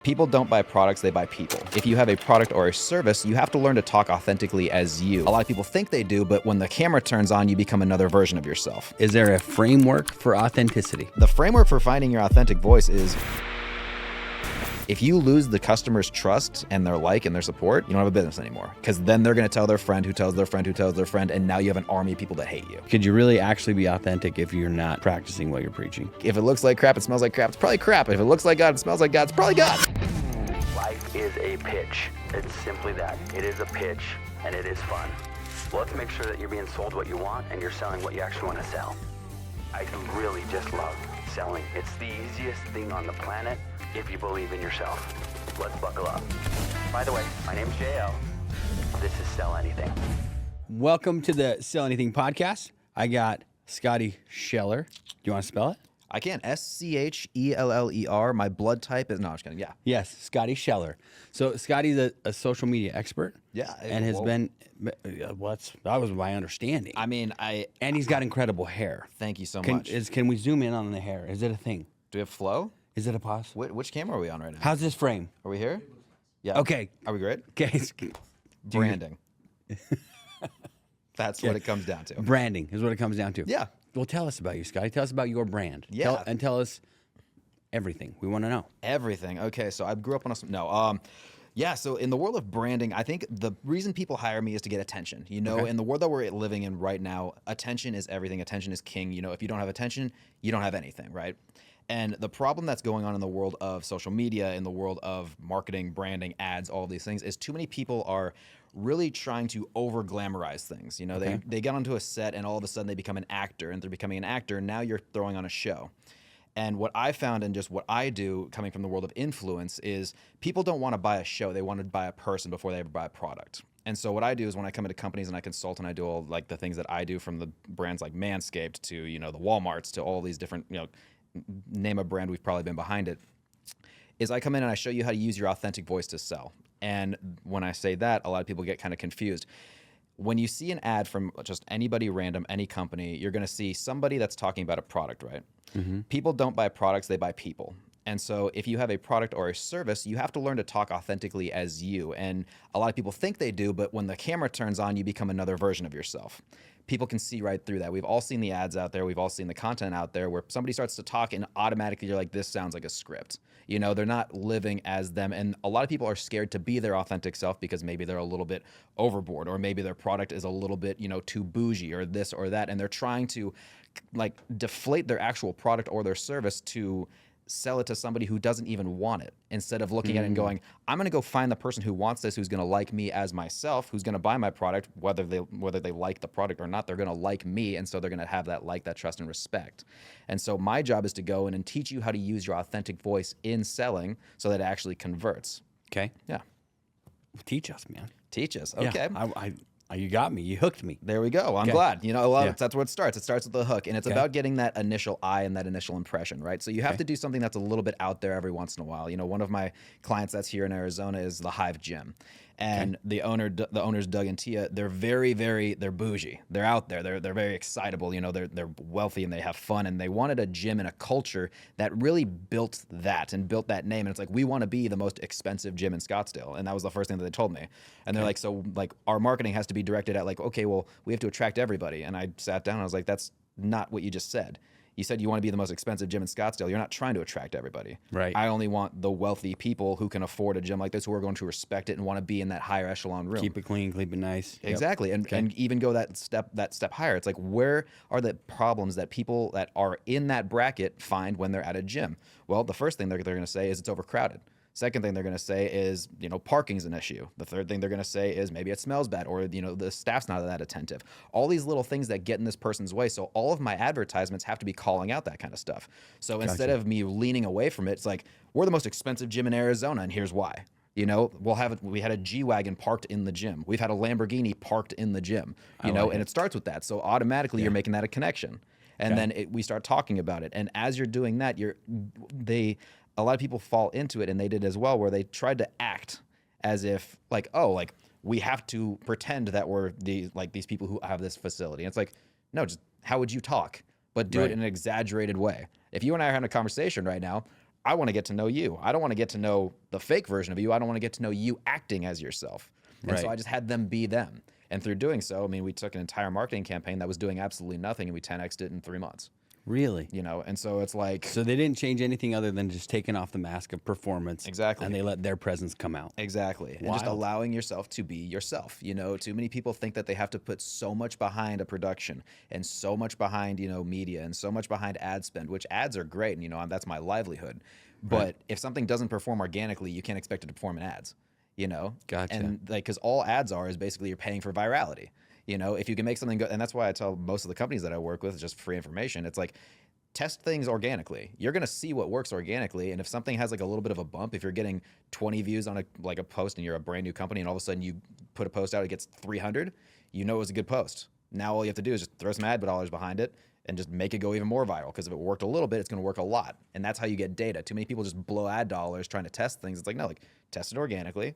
People don't buy products, they buy people. If you have a product or a service, you have to learn to talk authentically as you. A lot of people think they do, but when the camera turns on, you become another version of yourself. Is there a framework for authenticity? The framework for finding your authentic voice is if you lose the customer's trust and their like and their support, you don't have a business anymore. Because then they're going to tell their friend who tells their friend who tells their friend, and now you have an army of people that hate you. Could you really actually be authentic if you're not practicing what you're preaching? If it looks like crap, it smells like crap, it's probably crap. If it looks like God, it smells like God, it's probably God. Life is a pitch. It's simply that. It is a pitch, and it is fun. Let's make sure that you're being sold what you want and you're selling what you actually want to sell. I really just love selling. It's the easiest thing on the planet if you believe in yourself. Let's buckle up. By the way, my name's JL. This is Sell Anything. Welcome to the Sell Anything podcast. I got Scotty Scheller. Do you want to spell it? I can. Scheller. My blood type is, no, I'm just kidding. Yeah. Yes, Scotty Scheller. So Scotty's a social media expert. Yeah. And has been, that was my understanding. I mean, And he's got incredible hair. Thank you so much. Can we zoom in on the hair? Is it a thing? Do we have flow? Is it a pause? Which camera are we on right now? How's this frame? Are we here? Yeah. Okay. Are we great? Okay. Branding. That's what it comes down to. Branding is what it comes down to. Yeah. Well, tell us about you, Scotty. Tell us about your brand. Yeah. Tell us everything. We want to know. Everything. Okay, so I grew up on yeah, so in the world of branding, I think the reason people hire me is to get attention. You know, in the world that we're living in right now, attention is everything. Attention is king. You know, if you don't have attention, you don't have anything, right? And the problem that's going on in the world of social media, in the world of marketing, branding, ads, all of these things, is too many people are really trying to over glamorize things. You know, they get onto a set and all of a sudden they become an actor, and they're becoming an actor, and now you're throwing on a show. And what I found and just what I do coming from the world of influence is people don't want to buy a show. They want to buy a person before they ever buy a product. And so what I do is when I come into companies and I consult and I do all like the things that I do, from the brands like Manscaped to, you know, the Walmarts to all these different, you know, name a brand, we've probably been behind it, is I come in and I show you how to use your authentic voice to sell. And when I say that, a lot of people get kind of confused. When you see an ad from just anybody random, any company, you're going to see somebody that's talking about a product, right? Mm-hmm. People don't buy products, they buy people. And so if you have a product or a service, you have to learn to talk authentically as you. And a lot of people think they do, but when the camera turns on, you become another version of yourself. People can see right through that. We've all seen the ads out there. We've all seen the content out there where somebody starts to talk and automatically you're like, this sounds like a script. You know, they're not living as them. And a lot of people are scared to be their authentic self because maybe they're a little bit overboard, or maybe their product is a little bit, you know, too bougie or this or that. And they're trying to like deflate their actual product or their service to sell it to somebody who doesn't even want it, instead of looking at it and going, I'm going to go find the person who wants this, who's going to like me as myself, who's going to buy my product, whether they like the product or not, they're going to like me. And so they're going to have that like, that trust and respect. And so my job is to go in and teach you how to use your authentic voice in selling so that it actually converts. Okay. Yeah. Teach us, man. Teach us. Okay. Yeah, you got me. You hooked me. There we go. I'm glad. You know, that's where it starts. It starts with the hook, and it's about getting that initial eye and that initial impression, right? So you have to do something that's a little bit out there every once in a while. You know, one of my clients that's here in Arizona is the Hive Gym. And the owners, Doug and Tia, they're they're bougie. They're out there. They're very excitable. You know, they're wealthy and they have fun. And they wanted a gym and a culture that really built that name. And it's like, we want to be the most expensive gym in Scottsdale. And that was the first thing that they told me. And they're like, so like our marketing has to be directed at like, okay, well, we have to attract everybody. And I sat down and I was like, that's not what you just said. You said you want to be the most expensive gym in Scottsdale. You're not trying to attract everybody. Right. I only want the wealthy people who can afford a gym like this, who are going to respect it and want to be in that higher echelon room. Keep it clean, keep it nice. Exactly. Yep. And even go that step higher. It's like, where are the problems that people that are in that bracket find when they're at a gym? Well, the first thing they're going to say is it's overcrowded. Second thing they're going to say is, you know, parking's an issue. The third thing they're going to say is maybe it smells bad, or, you know, the staff's not that attentive. All these little things that get in this person's way. So all of my advertisements have to be calling out that kind of stuff. So instead of me leaning away from it, it's like, we're the most expensive gym in Arizona, and here's why. You know, we had a G-Wagon parked in the gym. We've had a Lamborghini parked in the gym, you know, and it starts with that. So automatically you're making that a connection. And then we start talking about it. And as you're doing that, a lot of people fall into it, and they did as well, where they tried to act as if like, oh, like we have to pretend that we're these people who have this facility. And it's like, no, just how would you talk? But do it in an exaggerated way. If you and I are having a conversation right now, I want to get to know you. I don't want to get to know the fake version of you. I don't want to get to know you acting as yourself. And so Right. I just had them be them. And through doing so, I mean, we took an entire marketing campaign that was doing absolutely nothing, and we 10x'd it in 3 months. Really? You know, and so it's like So they didn't change anything other than just taking off the mask of performance. Exactly. And they let their presence come out. exactly, and just Wild. allowing yourself to be yourself. You know, too many people think that they have to put so much behind a production and so much behind, you know, media and so much behind ad spend, which ads are great, and you know, that's my livelihood. But if something doesn't perform organically, you can't expect it to perform in ads. You know, Gotcha. And like, because all ads are is basically you're paying for virality. You know, if you can make something go, and that's why I tell most of the companies that I work with, just free information. It's like, test things organically. You're going to see what works organically. And if something has like a little bit of a bump, if you're getting 20 views on a post and you're a brand new company and all of a sudden you put a post out, it gets 300, you know it was a good post. Now all you have to do is just throw some ad dollars behind it and just make it go even more viral. Because if it worked a little bit, it's going to work a lot. And that's how you get data. Too many people just blow ad dollars trying to test things. It's like, no, like test it organically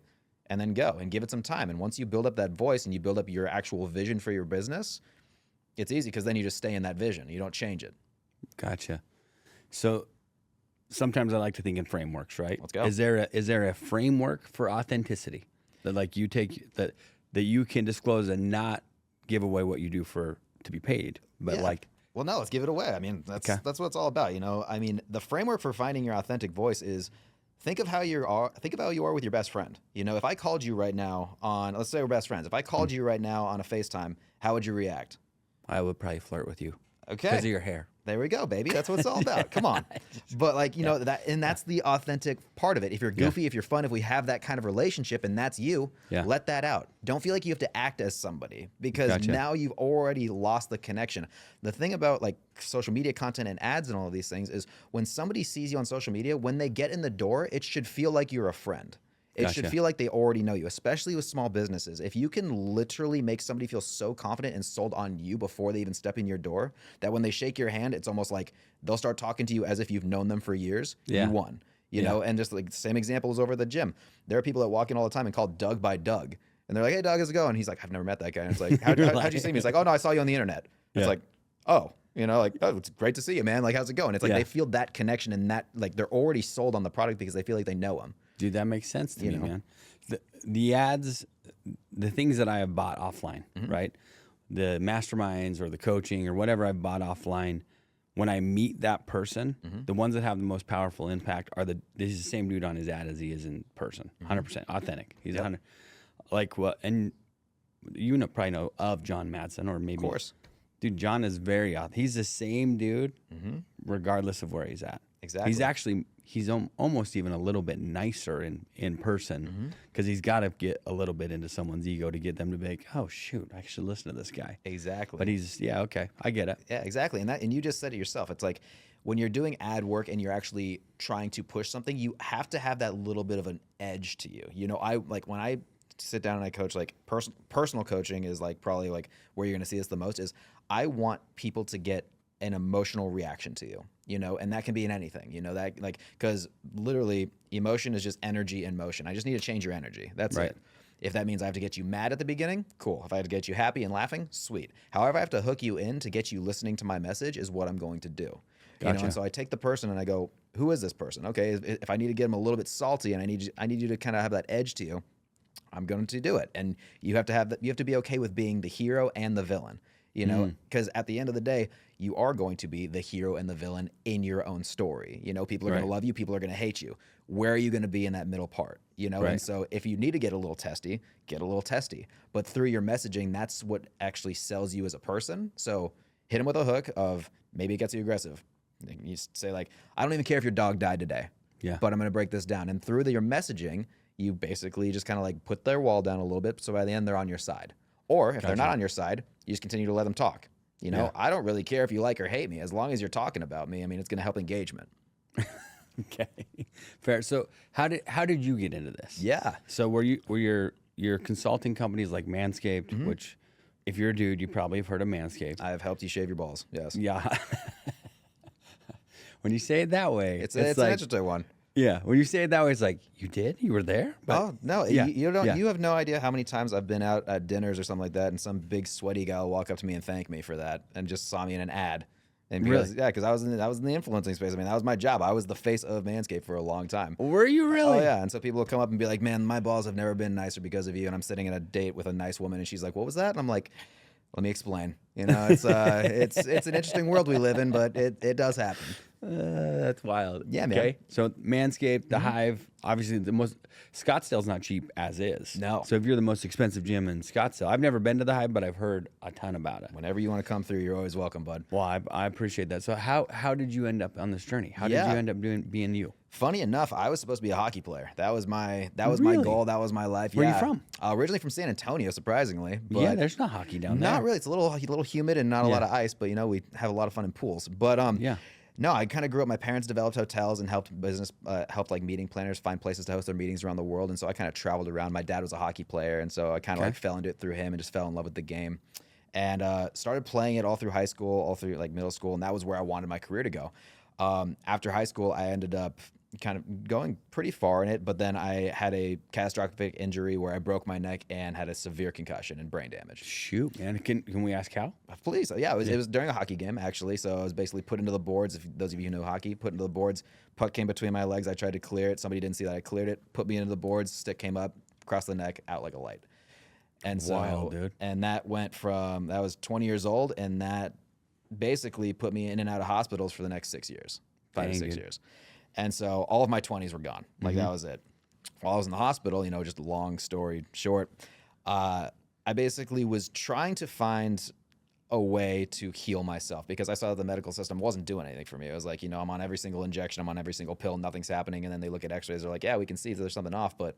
and then go and give it some time. And once you build up that voice and you build up your actual vision for your business, it's easy because then you just stay in that vision. You don't change it. Gotcha. So sometimes I like to think in frameworks, right? Let's go. Is there a framework for authenticity that like you take that you can disclose and not give away what you do to be paid, but Yeah. like Well, no, let's give it away. I mean, that's what it's all about, you know. I mean, the framework for finding your authentic voice is think of how you are with your best friend. You know, if I called you right now on, let's say we're best friends. If I called you right now on a FaceTime, how would you react? I would probably flirt with you Okay. because of your hair. There we go, baby. That's what it's all about. Come on. But like, you know, that's the authentic part of it. If you're goofy, if you're fun, if we have that kind of relationship and that's you, let that out. Don't feel like you have to act as somebody because now you've already lost the connection. The thing about like social media content and ads and all of these things is when somebody sees you on social media, when they get in the door, it should feel like you're a friend. It should feel like they already know you, especially with small businesses. If you can literally make somebody feel so confident and sold on you before they even step in your door, that when they shake your hand, it's almost like they'll start talking to you as if you've known them for years. You won, you know? And just like the same example is over at the gym. There are people that walk in all the time and call Doug by Doug. And they're like, hey, Doug, how's it going? He's like, I've never met that guy. And it's like, how'd you see me? He's like, oh, no, I saw you on the internet. It's like, oh, you know, like, oh, it's great to see you, man. Like, how's it going? It's like they feel that connection and that, like, they're already sold on the product because they feel like they know him. Dude, that makes sense to me, man. The ads, the things that I have bought offline, right? The masterminds or the coaching or whatever I've bought offline, when I meet that person, the ones that have the most powerful impact are he's the same dude on his ad as he is in person. 100% authentic. He's 100. Like what? And you probably know of John Madsen or maybe. Of course. Dude, John is he's the same dude regardless of where he's at. Exactly. He's almost even a little bit nicer in person because he's got to get a little bit into someone's ego to get them to be like, oh shoot, I should listen to this guy. Exactly. But okay, I get it. Yeah, exactly. And you just said it yourself. It's like when you're doing ad work and you're actually trying to push something, you have to have that little bit of an edge to you. You know, when I sit down and I coach, like personal coaching is like probably like where you're going to see this the most is I want people to get an emotional reaction to you, you know, and that can be in anything, you know, that like, because literally emotion is just energy in motion. I just need to change your energy. That's it. If that means I have to get you mad at the beginning, cool. If I have to get you happy and laughing, sweet. However, I have to hook you in to get you listening to my message is what I'm going to do. You know, and so I take the person and I go, who is this person? Okay, if I need to get them a little bit salty and I need you to kind of have that edge to you, I'm going to do it. And you have to be okay with being the hero and the villain. You know, because at the end of the day, you are going to be the hero and the villain in your own story. You know, people are going to love you. People are going to hate you. Where are you going to be in that middle part? You know, and so if you need to get a little testy, get a little testy. But through your messaging, that's what actually sells you as a person. So hit him with a hook of maybe it gets you aggressive. You say like, I don't even care if your dog died today. Yeah. But I'm going to break this down. And through your messaging, you basically just kind of like put their wall down a little bit. So by the end, they're on your side. Or if they're not on your side, you just continue to let them talk. You know, I don't really care if you like or hate me as long as you're talking about me. I mean, it's going to help engagement. Okay, fair. So how did you get into this? Yeah. So were your consulting companies like Manscaped, which if you're a dude, you probably have heard of Manscaped. I have helped you shave your balls. Yes. Yeah. When you say it that way, It's like, an interesting one. Yeah. When you say it that way, it's like, you did? You were there? But, Oh no! Yeah, You don't. yeah. You have no idea how many times I've been out at dinners or something like that, and some big sweaty guy will walk up to me and thank me for that, and just saw me in an ad, And because, yeah, because I was in the influencing space. I mean, that was my job. I was the face of Manscaped for a long time. Were you really? Oh yeah. And so people will come up and be like, "Man, my balls have never been nicer because of you." And I'm sitting at a date with a nice woman, and she's like, "What was that?" And I'm like, "Let me explain. You know, it's it's an interesting world we live in, but it does happen." That's wild. Yeah, man. Okay. So Manscaped, the Hive, obviously the most. Scottsdale's not cheap as is. No. So if you're the most expensive gym in Scottsdale, I've never been to the Hive, but I've heard a ton about it. Whenever you want to come through, you're always welcome, bud. Well, I appreciate that. So how did you end up on this journey? How did you end up being you? Funny enough, I was supposed to be a hockey player. That was my Really? goal. That was my life. Where yeah. are you from? Originally from San Antonio, surprisingly. But Yeah, there's not hockey down there. not really. It's a little humid and not a lot of ice, but you know we have a lot of fun in pools. But Yeah. no, I kind of grew up. My parents developed hotels and helped like meeting planners find places to host their meetings around the world. And so I kind of traveled around. My dad was a hockey player, and so I kind of like fell into it through him and just fell in love with the game. And started playing it all through high school, all through like middle school, and that was where I wanted my career to go. After high school, I ended up kind of going pretty far in it, but then I had a catastrophic injury where I broke my neck and had a severe concussion and brain damage. Shoot, man. Can we ask how? Please. Yeah, it was during a hockey game, actually. So I was basically put into the boards. If those of you who know hockey, put into the boards. Puck came between my legs. I tried to clear it. Somebody didn't see that I cleared it. Put me into the boards. Stick came up, across the neck, out like a light. And so, Wild, dude. And that went from, that was 20 years old, and that basically put me in and out of hospitals for the next 6 years, 5 to 6 years. And so all of my 20s were gone. Like that was it. While I was in the hospital, you know, just a long story short, I basically was trying to find a way to heal myself because I saw that the medical system wasn't doing anything for me. It was like, you know, I'm on every single injection, I'm on every single pill, nothing's happening. And then they look at x-rays, they're like, yeah, we can see that there's something off, but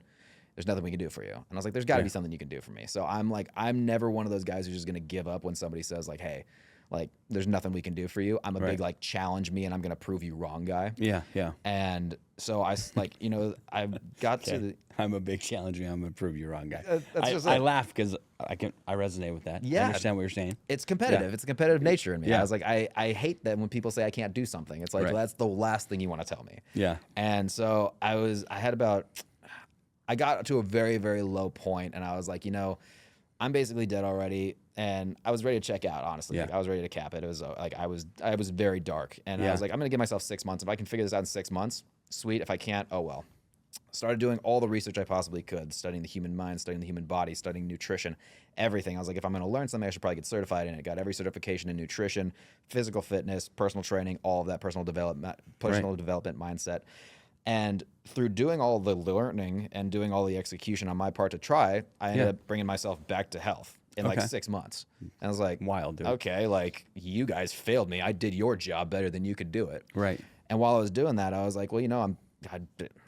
there's nothing we can do for you. And I was like, there's got to be something you can do for me. So I'm like, I'm never one of those guys who's just going to give up when somebody says like, hey, like, there's nothing we can do for you. I'm a big, like, challenge me and I'm going to prove you wrong guy. Yeah, yeah. And so I, like, you know, I got to the... I'm a big challenge. I'm going to prove you wrong guy. I laugh because I resonate with that. Yeah. I understand what you're saying. It's competitive. Yeah. It's a competitive nature in me. Yeah. I was like, I hate that when people say I can't do something. It's like, well, that's the last thing you want to tell me. Yeah. And so I got to a very, very low point and I was like, you know, I'm basically dead already, and I was ready to check out. Honestly, like, I was ready to cap it. It was like I was very dark, and I was like, I'm gonna give myself 6 months. If I can figure this out in 6 months, sweet. If I can't, oh well. Started doing all the research I possibly could, studying the human mind, studying the human body, studying nutrition, everything. I was like, if I'm gonna learn something, I should probably get certified in it. Got every certification in nutrition, physical fitness, personal training, all of that personal development mindset. And through doing all the learning and doing all the execution on my part to try, I ended up bringing myself back to health in like 6 months. And I was like, wild, dude. Okay, like you guys failed me. I did your job better than you could do it. Right. And while I was doing that, I was like, well, you know, I'm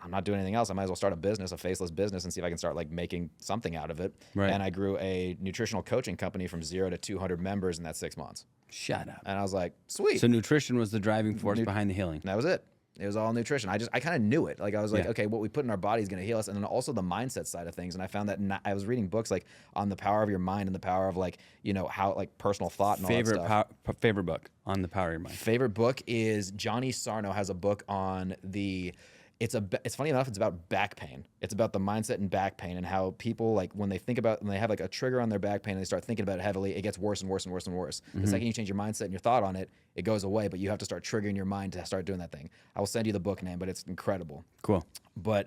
not doing anything else. I might as well start a business, a faceless business, and see if I can start like making something out of it. Right. And I grew a nutritional coaching company from 0 to 200 members in that 6 months. Shut up. And I was like, sweet. So nutrition was the driving force behind the healing. That was it. It was all nutrition. I kind of knew it. Like I was like, okay, what we put in our body is going to heal us, and then also the mindset side of things. And I found that I was reading books like on the power of your mind and the power of like, you know, how like personal thought and all that stuff. Favorite book on the power of your mind. Favorite book is Johnny Sarno has a book on the. It's funny enough, it's about back pain. It's about the mindset and back pain and how people like when they have like a trigger on their back pain and they start thinking about it heavily, it gets worse and worse and worse and worse. The second you change your mindset and your thought on it, it goes away, but you have to start triggering your mind to start doing that thing. I will send you the book name, but it's incredible. Cool. But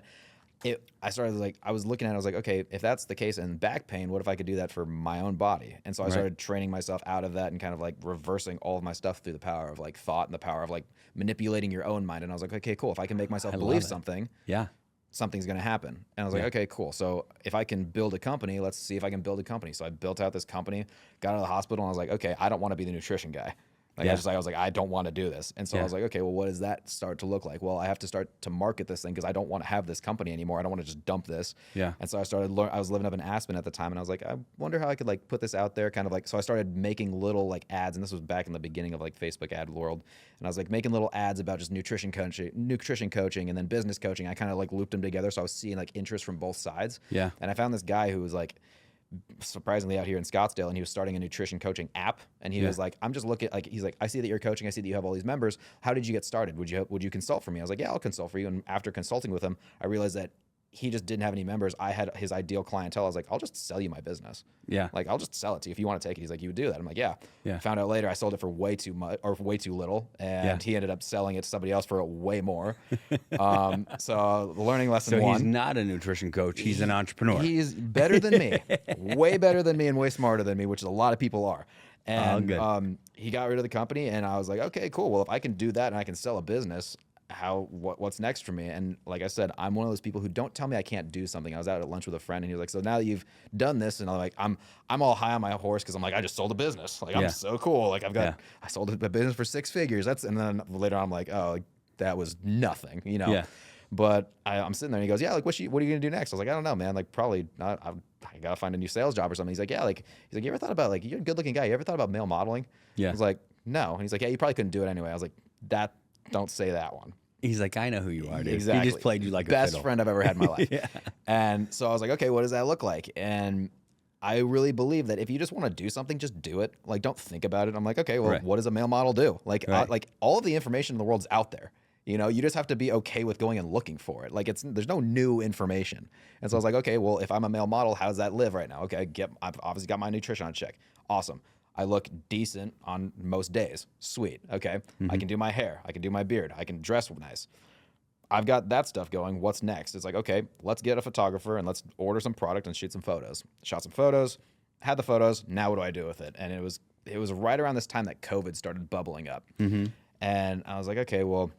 I was looking at it, I was like, okay, if that's the case in back pain, what if I could do that for my own body? And so I started training myself out of that and kind of like reversing all of my stuff through the power of like thought and the power of like manipulating your own mind. And I was like, okay, cool. If I can make myself believe something, something's going to happen. And I was like, okay, cool. So if I can build a company, let's see if I can build a company. So I built out this company, got out of the hospital, and I was like, okay, I don't want to be the nutrition guy. Like I was like, I don't want to do this. And so I was like, okay, well, what does that start to look like? Well, I have to start to market this thing because I don't want to have this company anymore. I don't want to just dump this. Yeah. And so I started I was living up in Aspen at the time, and I was like, I wonder how I could like put this out there, kind of like. So I started making little like ads, and this was back in the beginning of like Facebook ad world. And I was like making little ads about just nutrition coaching, and then business coaching. I kind of like looped them together, so I was seeing like interest from both sides. Yeah. And I found this guy who was like, surprisingly out here in Scottsdale, and he was starting a nutrition coaching app, and he was like, I'm just looking, like, he's like, I see that you're coaching, I see that you have all these members, how did you get started? Would you consult for me? I was like, yeah, I'll consult for you. And after consulting with him, I realized that he just didn't have any members. I had his ideal clientele. I was like, I'll just sell you my business. Yeah. Like, I'll just sell it to you if you want to take it. He's like, you would do that? I'm like, yeah. Yeah. Found out later I sold it for way too much or way too little, and he ended up selling it to somebody else for way more. So learning lesson So one. he's not a nutrition coach. He's an entrepreneur. He's better than me, way better than me, and way smarter than me, which a lot of people are. And he got rid of the company, and I was like, okay, cool. Well, if I can do that and I can sell a business, what's next for me? And like I said, I'm one of those people who don't tell me I can't do something. I was out at lunch with a friend, and he was like, so now that you've done this, and I'm like, I'm all high on my horse because I'm like, I just sold a business. Like, I'm so cool. Like, I sold a business for 6 figures. And then later on, I'm like, oh, that was nothing, you know? Yeah. But I'm sitting there, and he goes, yeah, like, what are you going to do next? I was like, I don't know, man. Like, probably not. I got to find a new sales job or something. He's like, yeah, like, you ever thought about, like, you're a good looking guy. You ever thought about male modeling? Yeah. I was like, no. And he's like, yeah, you probably couldn't do it anyway. I was like, don't say that one. He's like, I know who you are, dude. Exactly. He just played you like a best fiddle. friend I've ever had in my life. Yeah. And so I was like, okay, what does that look like? And I really believe that if you just want to do something, just do it. Like, don't think about it. I'm like, okay, well, what does a male model do? Like, like all of the information in the world's out there. You know, you just have to be okay with going and looking for it. Like, there's no new information. And so I was like, okay, well, if I'm a male model, how does that live right now? Okay, I've obviously got my nutrition on check. Awesome. I look decent on most days. Sweet. Okay. I can do my hair. I can do my beard. I can dress nice. I've got that stuff going. What's next? It's like, okay, let's get a photographer and let's order some product and shoot some photos. Shot some photos, had the photos. Now what do I do with it? And it was right around this time that COVID started bubbling up. And I was like, okay, well,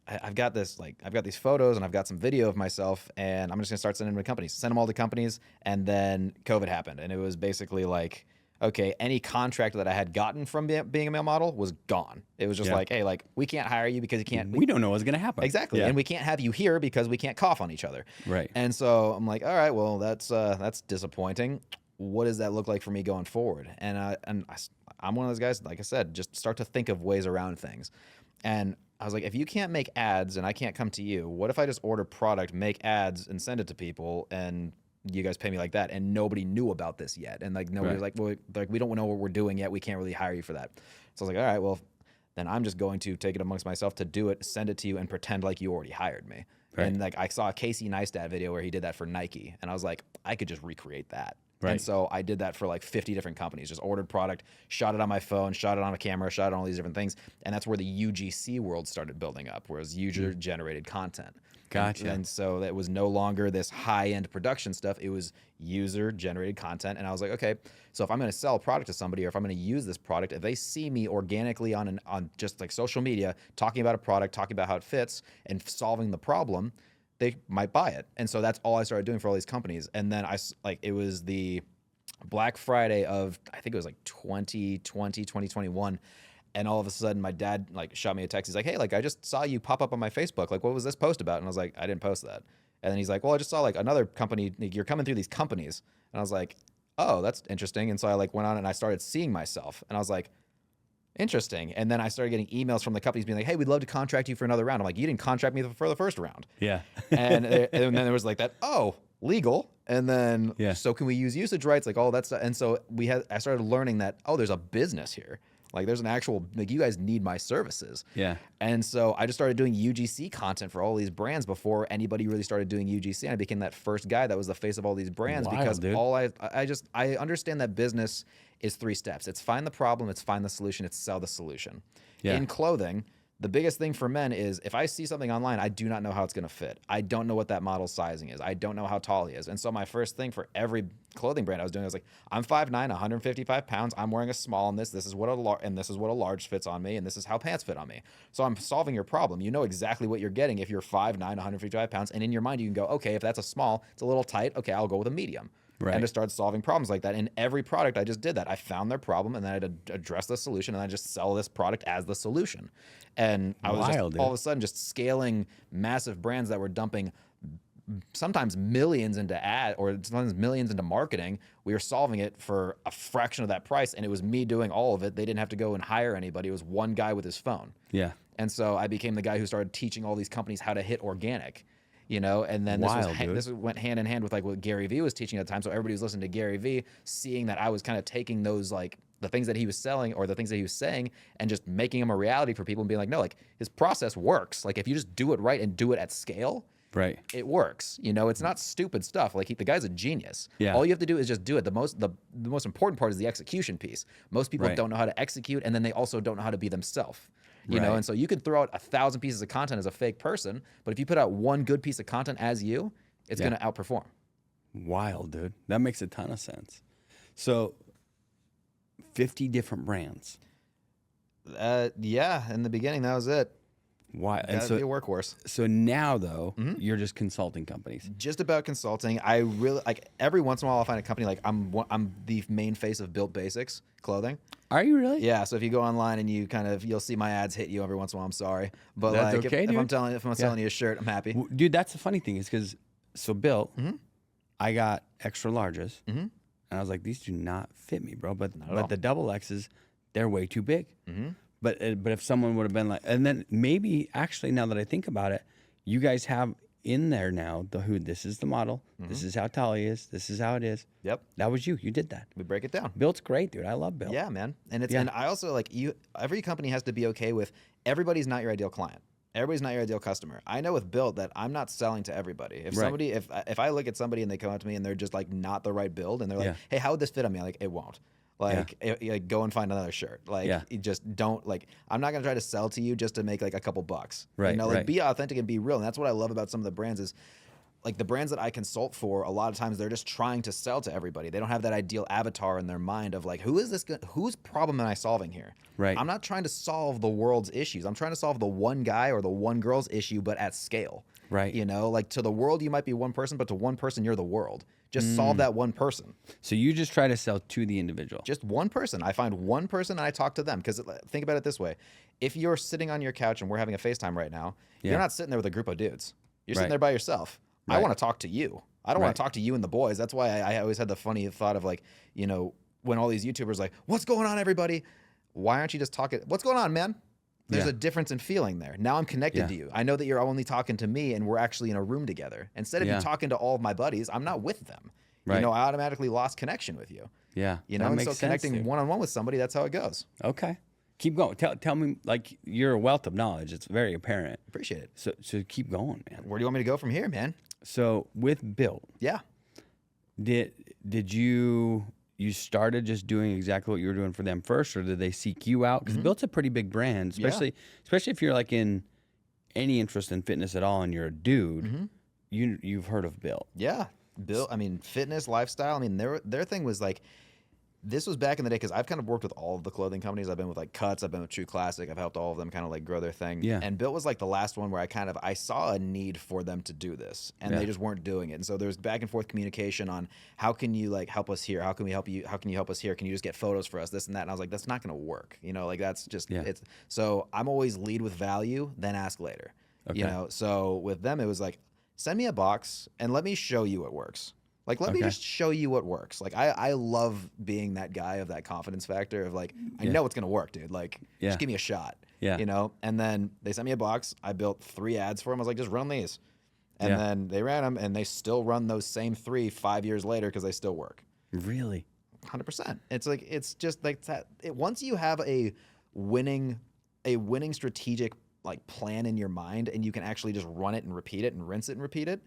I've got these photos and I've got some video of myself, and I'm just gonna start sending them to companies. Send them all to companies, and then COVID happened, and it was basically like, okay, any contract that I had gotten from being a male model was gone. It was just like, hey, like, we can't hire you because you can't. We don't know what's gonna happen. Exactly, and we can't have you here because we can't cough on each other. Right. And so I'm like, all right, well, that's disappointing. What does that look like for me going forward? And I'm one of those guys, like I said, just start to think of ways around things. And I was like, if you can't make ads and I can't come to you, what if I just order product, make ads, and send it to people, and you guys pay me like that? And nobody knew about this yet. And like nobody was like, well, like, we don't know what we're doing yet. We can't really hire you for that. So I was like, all right, well, then I'm just going to take it amongst myself to do it, send it to you, and pretend like you already hired me. Right. And like I saw a Casey Neistat video where he did that for Nike, and I was like, I could just recreate that. Right. And so I did that for like 50 different companies, just ordered product, shot it on my phone, shot it on a camera, shot it on all these different things. And that's where the UGC world started building up, whereas user-generated content. Gotcha. And so that was no longer this high-end production stuff. It was user-generated content. And I was like, okay, so if I'm going to sell a product to somebody, or if I'm going to use this product, if they see me organically on just like social media, talking about a product, talking about how it fits, and solving the problem, they might buy it. And so that's all I started doing for all these companies. And then it was the Black Friday of, I think it was like 2021. And all of a sudden my dad like shot me a text. He's like, hey, like, I just saw you pop up on my Facebook. Like, what was this post about? And I was like, I didn't post that. And then he's like, well, I just saw like another company, like, you're coming through these companies. And I was like, oh, that's interesting. And so I like went on and I started seeing myself, and I was like, interesting. And then I started getting emails from the companies being like, hey, we'd love to contract you for another round. I'm like, you didn't contract me for the first round. Yeah. and then there was like that, oh, legal. And then, so can we use usage rights? Like all that stuff. And so I started learning that, oh, there's a business here. Like there's an actual, like, you guys need my services. Yeah. And so I just started doing UGC content for all these brands before anybody really started doing UGC. And I became that first guy that was the face of all these brands. Wild, because dude. I understand that business is 3 steps. It's find the problem, it's find the solution, it's sell the solution. Yeah. In clothing, the biggest thing for men is if I see something online, I do not know how it's going to fit. I don't know what that model's sizing is. I don't know how tall he is. And so my first thing for every clothing brand I was doing, I was like, I'm 5'9", 155 pounds. I'm wearing a small in this. This is what a large fits on me, and this is how pants fit on me. So I'm solving your problem. You know exactly what you're getting if you're 5'9", 155 pounds. And in your mind, you can go, okay, if that's a small, it's a little tight. Okay, I'll go with a medium. Right. And just start solving problems like that. In every product, I just did that. I found their problem, and then I'd address the solution, and I just sell this product as the solution. And I was all of a sudden just scaling massive brands that were dumping sometimes millions into ad, or sometimes millions into marketing. We were solving it for a fraction of that price, and it was me doing all of it. They didn't have to go and hire anybody. It was one guy with his phone. Yeah. And so I became the guy who started teaching all these companies how to hit organic. You know, and then this went hand in hand with like what Gary Vee was teaching at the time. So everybody was listening to Gary Vee, seeing that I was kind of taking those, like, the things that he was selling or the things that he was saying, and just making them a reality for people and being like, no, like, his process works. Like, if you just do it right and do it at scale, Right. it works. You know, it's not stupid stuff. Like the guy's a genius. Yeah. All you have to do is just do it. The most important part is the execution piece. Most people Right. don't know how to execute, and then they also don't know how to be themselves. You know, Right. and so you could throw out 1,000 pieces of content as a fake person, but if you put out one good piece of content as you, it's Yeah. going to outperform. Wild, dude. That makes a ton of sense. So 50 different brands. Yeah, in the beginning, that was it. Why? And Gotta be a workhorse. so now though, you're just consulting companies. Just about consulting. I really like every once in a while I'll find a company like I'm the main face of BYLT Basics clothing. Are you really? Yeah, so if you go online and you'll see my ads hit you every once in a while. I'm sorry, but That's like okay, if I'm dude. selling you a shirt, I'm happy. Dude, that's the funny thing is because BYLT, I got extra larges, and I was like, these do not fit me, bro. But all. the double X's, they're way too big. But if someone would have been like, and then maybe actually now that I think about it, you guys have in there now this is the model, this is how tall he is, this is how it is. Yep, That was you. You did that. we break it down. BYLT's great, dude. I love BYLT. Yeah, man. And and I also like every company has to be okay with everybody's not your ideal client. Everybody's not your ideal customer. I know with BYLT that I'm not selling to everybody. If Right. somebody if I look at somebody and they come up to me and they're just like not the right build and they're like, "Hey, how would this fit on me?" I'm like, "It won't." Like, go and find another shirt. Like, you just don't like. I'm not gonna try to sell to you just to make like a couple bucks. Right, You know, like right. be authentic and be real. And that's what I love about some of the brands is, like the brands that I consult for. A lot of times they're just trying to sell to everybody. They don't have that ideal avatar in their mind of like, whose problem am I solving here? Right. I'm not trying to solve the world's issues. I'm trying to solve the one guy or the one girl's issue, but at scale. Right. You know, like to the world you might be one person, but to one person you're the world. Just solve that one person. So you just try to sell to the individual. Just one person. I find one person and I talk to them. Because think about it this way. If you're sitting on your couch and we're having a FaceTime right now, you're not sitting there with a group of dudes. You're sitting Right. there by yourself. I Right. want to talk to you. I don't Right. want to talk to you and the boys. That's why I always had the funny thought of like, you know, when all these YouTubers like, what's going on, everybody? Why aren't you just talking? What's going on, man? There's Yeah. a difference in feeling there. Now I'm connected Yeah. to you. I know that you're only talking to me and we're actually in a room together. Instead of you Yeah. talking to all of my buddies, I'm not with them. Right. You know, I automatically lost connection with you. Yeah. You know, that and makes so sense, connecting dude. one-on-one with somebody, that's how it goes. Okay. Keep going. Tell me, like, you're a wealth of knowledge. It's very apparent. Appreciate it. So keep going, man. Where do you want me to go from here, man? So with BYLT, Yeah. did you started just doing exactly what you were doing for them first, or did they seek you out? Because BYLT's a pretty big brand, especially if you're like in any interest in fitness at all, and you're a dude. You've heard of BYLT. Yeah. I mean, fitness, lifestyle. I mean, their thing was like, this was back in the day because I've kind of worked with all of the clothing companies. I've been with like Cuts, I've been with True Classic. I've helped all of them kind of like grow their thing. Yeah. And BYLT was like the last one where I saw a need for them to do this, and Yeah. they just weren't doing it. And so there was back and forth communication on how can you like help us here? How can we help you? How can you help us here? Can you just get photos for us? This and that. And I was like, that's not going to work. You know, like that's just it's. So I'm always lead with value, then ask later. You Okay. know, so with them it was like, send me a box and let me show you what works. Like, let me just show you what works. Like, I love being that guy of that confidence factor of like, I know it's going to work, dude. Like, just give me a shot. Yeah. You know? And then they sent me a box. I built 3 ads for them. I was like, just run these. And then they ran them and they still run those same 3 5 years later because they still work. Really? 100%. It's like, it's just like that. Once you have a winning strategic like plan in your mind and you can actually just run it and repeat it and rinse it and repeat it,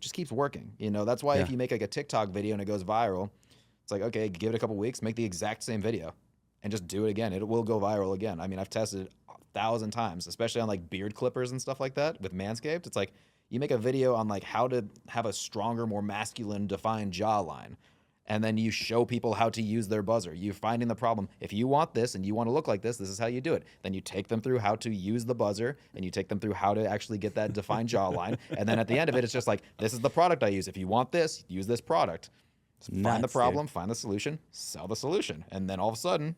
just keeps working. You know, that's why if you make like a TikTok video and it goes viral, it's like, okay, give it a couple weeks, make the exact same video and just do it again. It will go viral again. I mean, I've tested it 1,000 times, especially on like beard clippers and stuff like that with Manscaped. It's like you make a video on like how to have a stronger, more masculine defined jawline. And then you show people how to use their buzzer. You're finding the problem. If you want this and you want to look like this is how you do it. Then you take them through how to use the buzzer and you take them through how to actually get that defined jawline. And then at the end of it, it's just like, this is the product I use. If you want this, use this product. Find the Nuts, problem, find the solution, sell the solution. And then all of a sudden,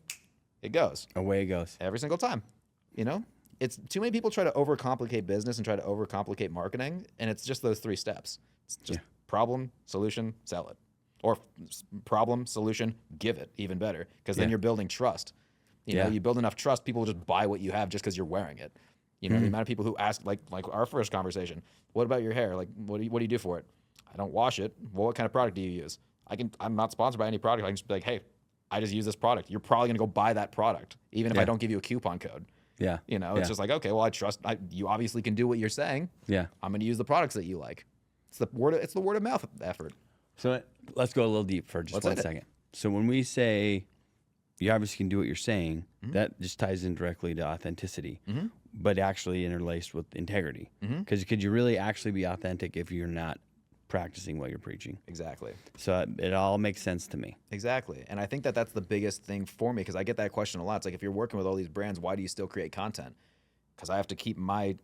it goes. Away it goes. Every single time. You know? It's too many people try to overcomplicate business and try to overcomplicate marketing. And it's just those 3 steps. It's just problem, solution, sell it. Or problem, solution, give it, even better. Because then you're building trust. You know, you build enough trust, people will just buy what you have just because you're wearing it. You know, the amount of people who ask, like our first conversation, what about your hair? Like, what do you do for it? I don't wash it. Well, what kind of product do you use? I'm not sponsored by any product. I can just be like, hey, I just use this product. You're probably going to go buy that product, even if I don't give you a coupon code. Yeah. You know, it's just like, okay, well, I trust you obviously can do what you're saying. Yeah. I'm going to use the products that you like. It's the word of mouth effort. So let's go a little deep for just 1 second. So when we say you obviously can do what you're saying, that just ties in directly to authenticity, but actually interlaced with integrity. Because could you really actually be authentic if you're not practicing what you're preaching? Exactly. So it all makes sense to me. Exactly. And I think that that's the biggest thing for me, because I get that question a lot. It's like, if you're working with all these brands, why do you still create content? Because I have to keep my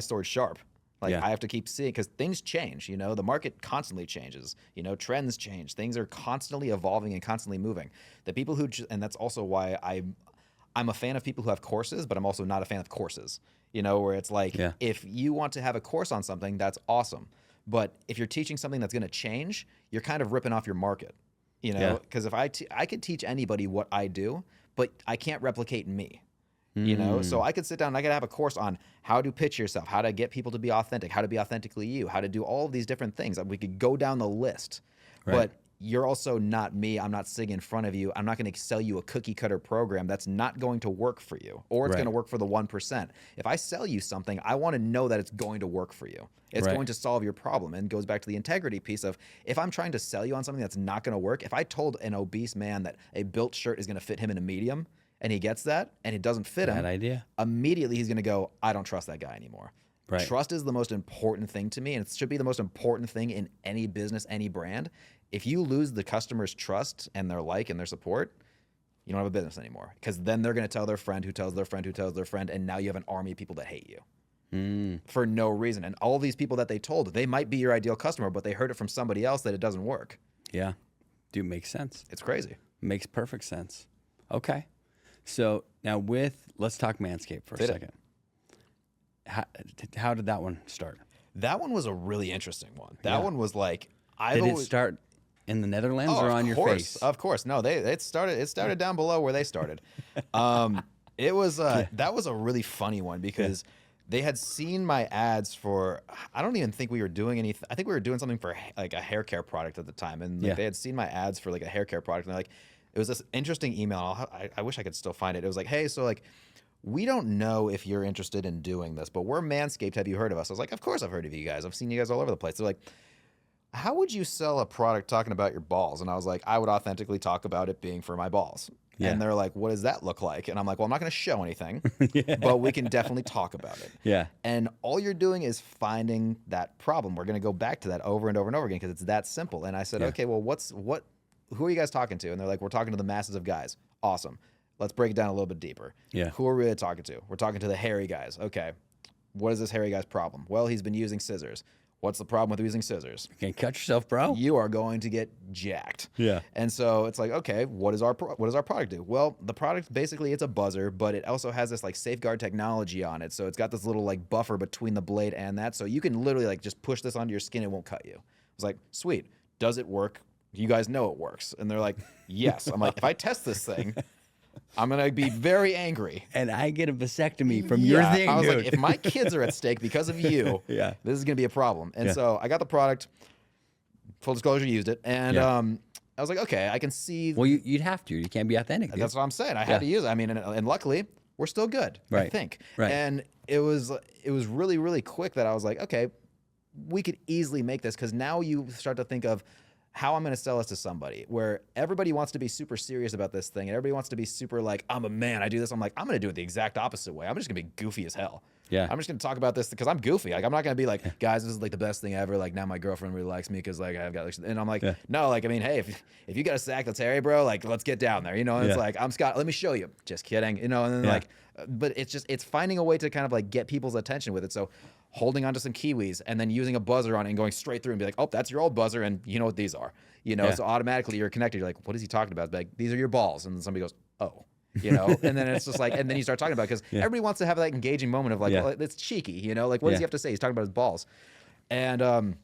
sword sharp. Like, I have to keep seeing, because things change, you know, the market constantly changes, you know, trends change, things are constantly evolving and constantly moving. The people who, and that's also why I'm a fan of people who have courses, but I'm also not a fan of courses, you know, where it's like, if you want to have a course on something, that's awesome. But if you're teaching something that's going to change, you're kind of ripping off your market, you know, because if I could teach anybody what I do, but I can't replicate me. You know, so I could sit down and I could have a course on how to pitch yourself, how to get people to be authentic, how to be authentically you, how to do all of these different things. We could go down the list, but you're also not me. I'm not sitting in front of you. I'm not going to sell you a cookie cutter program that's not going to work for you, or it's going to work for the 1%. If I sell you something, I want to know that it's going to work for you. It's going to solve your problem. And it goes back to the integrity piece of, if I'm trying to sell you on something that's not going to work, if I told an obese man that a built shirt is going to fit him in a medium, and he gets that, and it doesn't fit him, Bad idea. Immediately he's going to go, I don't trust that guy anymore. Right. Trust is the most important thing to me, and it should be the most important thing in any business, any brand. If you lose the customer's trust and their like and their support, you don't have a business anymore, because then they're going to tell their friend who tells their friend who tells their friend, and now you have an army of people that hate you for no reason. And all these people that they told, they might be your ideal customer, but they heard it from somebody else that it doesn't work. Yeah. Dude, makes sense. It's crazy. Makes perfect sense. Okay. So now let's talk Manscaped for a second. How did that one start? That one was a really interesting one. That one was like, Did it start in the Netherlands or on your face? Of course. No, it started down below where they started. It was that was a really funny one, because they had seen my ads for, I don't even think we were doing anything. I think we were doing something for like a hair care product at the time, and they had seen my ads for like a hair care product, and they're like, it was this interesting email. I wish I could still find it. It was like, hey, so like, we don't know if you're interested in doing this, but we're Manscaped. Have you heard of us? I was like, of course I've heard of you guys. I've seen you guys all over the place. They're like, how would you sell a product talking about your balls? And I was like, I would authentically talk about it being for my balls. Yeah. And they're like, what does that look like? And I'm like, well, I'm not going to show anything, but we can definitely talk about it. Yeah. And all you're doing is finding that problem. We're going to go back to that over and over and over again, because it's that simple. And I said, okay, well, who are you guys talking to? And they're like, we're talking to the masses of guys. Awesome. Let's break it down a little bit deeper. Yeah. Who are we really talking to? We're talking to the hairy guys. Okay. What is this hairy guy's problem? Well, he's been using scissors. What's the problem with using scissors? You can't cut yourself, bro. You are going to get jacked. Yeah. And so it's like, okay, what does our product do? Well, the product, basically, it's a buzzer, but it also has this like safeguard technology on it. So it's got this little like buffer between the blade and that. So you can literally like just push this onto your skin. It won't cut you. I was like, sweet. Does it work? You guys know it works. And they're like, yes. I'm like, if I test this thing, I'm going to be very angry. And I get a vasectomy from your thing, I was dude. like, if my kids are at stake because of you, this is going to be a problem. And so I got the product, full disclosure, used it. And I was like, okay, I can see. Well, you'd have to. You can't be authentic, dude. That's what I'm saying. I had to use it. I mean, and luckily, we're still good, I think. Right. And it was really, really quick that I was like, okay, we could easily make this, because now you start to think of how I'm going to sell this to somebody, where everybody wants to be super serious about this thing, and everybody wants to be super like, I'm a man, I do this. I'm like, I'm going to do it the exact opposite way. I'm just going to be goofy as hell. Yeah. I'm just going to talk about this because I'm goofy. Like, I'm not going to be like, guys, this is like the best thing ever. Like, now my girlfriend really likes me because like I've got, like, and I'm like, no, like, I mean, hey, if you got a sack that's hairy, bro, like, let's get down there, you know? And it's like, I'm Scott, let me show you. Just kidding, you know? And then like, but it's finding a way to kind of like get people's attention with it. So holding onto some Kiwis and then using a buzzer on it and going straight through and be like, oh, that's your old buzzer, and you know what these are, you know? So automatically you're connected. You're like, what is he talking about? Like, these are your balls. And then somebody goes, oh. You know, and then it's just like, and then you start talking about it, because everybody wants to have that engaging moment of like, well, it's cheeky, you know, like, what does he have to say? He's talking about his balls. And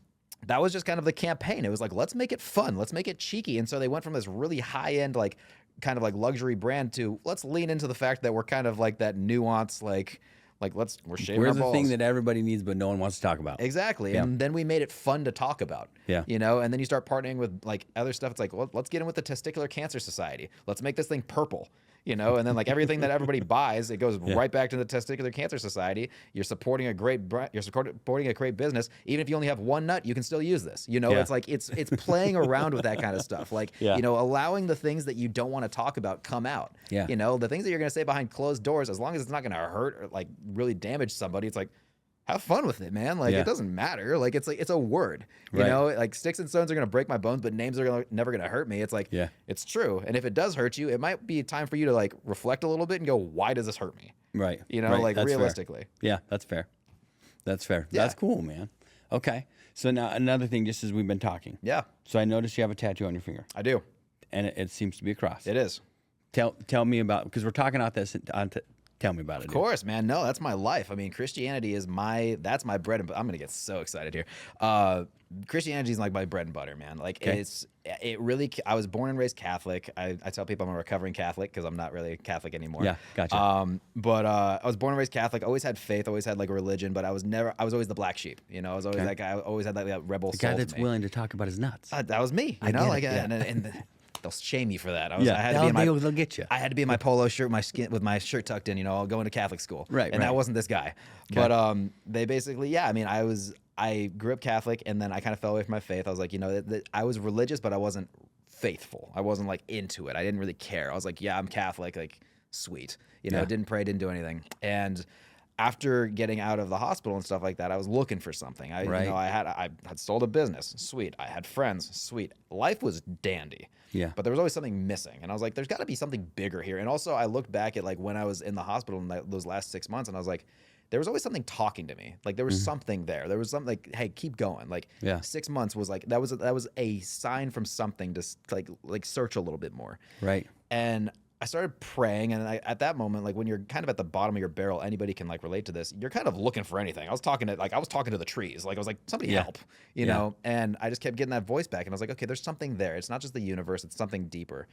that was just kind of the campaign. It was like, let's make it fun. Let's make it cheeky. And so they went from this really high end, like kind of like luxury brand to let's lean into the fact that we're kind of like that nuance, like we're shaving our balls. We're the thing that everybody needs, but no one wants to talk about. Exactly. And then we made it fun to talk about. Yeah. You know, and then you start partnering with like other stuff. It's like, well, let's get in with the Testicular Cancer Society. Let's make this thing purple. you know, and then like everything that everybody buys, it goes right back to the Testicular Cancer Society. You're supporting a great business. Even if you only have one nut, you can still use this. You know, it's like it's playing around with that kind of stuff. Like, you know, allowing the things that you don't want to talk about come out. Yeah. You know, the things that you're going to say behind closed doors, as long as it's not going to hurt or like really damage somebody, it's like, have fun with it, man. Like, it doesn't matter. Like, it's a word, you know, like sticks and stones are going to break my bones, but names are never going to hurt me. It's like, it's true. And if it does hurt you, it might be time for you to like reflect a little bit and go, why does this hurt me? Right. You know, like that's realistically. Fair. Yeah, that's fair. That's fair. Yeah. That's cool, man. Okay. So now another thing, just as we've been talking. Yeah. So I noticed you have a tattoo on your finger. I do. And it seems to be a cross. It is. Tell me about, because we're talking about this tell me about it. Of course, man. No, that's my life. I mean, Christianity is that's my bread and butter. I'm going to get so excited here. Christianity is like my bread and butter, man. Like it really, I was born and raised Catholic. I tell people I'm a recovering Catholic because I'm not really Catholic anymore. Yeah, gotcha. But I was born and raised Catholic, always had faith, always had like a religion, but I was always the black sheep. You know, I was always that guy. I always had that rebel soul. The guy that's willing to talk about his nuts. That was me, you know, like, and they'll shame me for that. I had to be they'll get you. I had to be in my polo shirt, with my shirt tucked in, you know, going to Catholic school. Right. And that wasn't this guy. Okay. But they basically, I mean, I grew up Catholic, and then I kind of fell away from my faith. I was like, you know, I was religious, but I wasn't faithful. I wasn't like into it. I didn't really care. I was like, yeah, I'm Catholic, like sweet. You know, didn't pray, didn't do anything. And after getting out of the hospital and stuff like that, I was looking for something. You know, I had sold a business, sweet. I had friends, sweet. Life was dandy. Yeah. But there was always something missing. And I was like, there's got to be something bigger here. And also, I looked back at like when I was in the hospital in those last 6 months, and I was like, there was always something talking to me. Like there was something there. There was something like, hey, keep going. Like 6 months was like that was a sign from something to like search a little bit more. Right. And I started praying, and at that moment, like when you're kind of at the bottom of your barrel, anybody can like relate to this. You're kind of looking for anything. I was talking to the trees. Like I was like, somebody help, you know? And I just kept getting that voice back, and I was like, okay, there's something there. It's not just the universe, it's something deeper.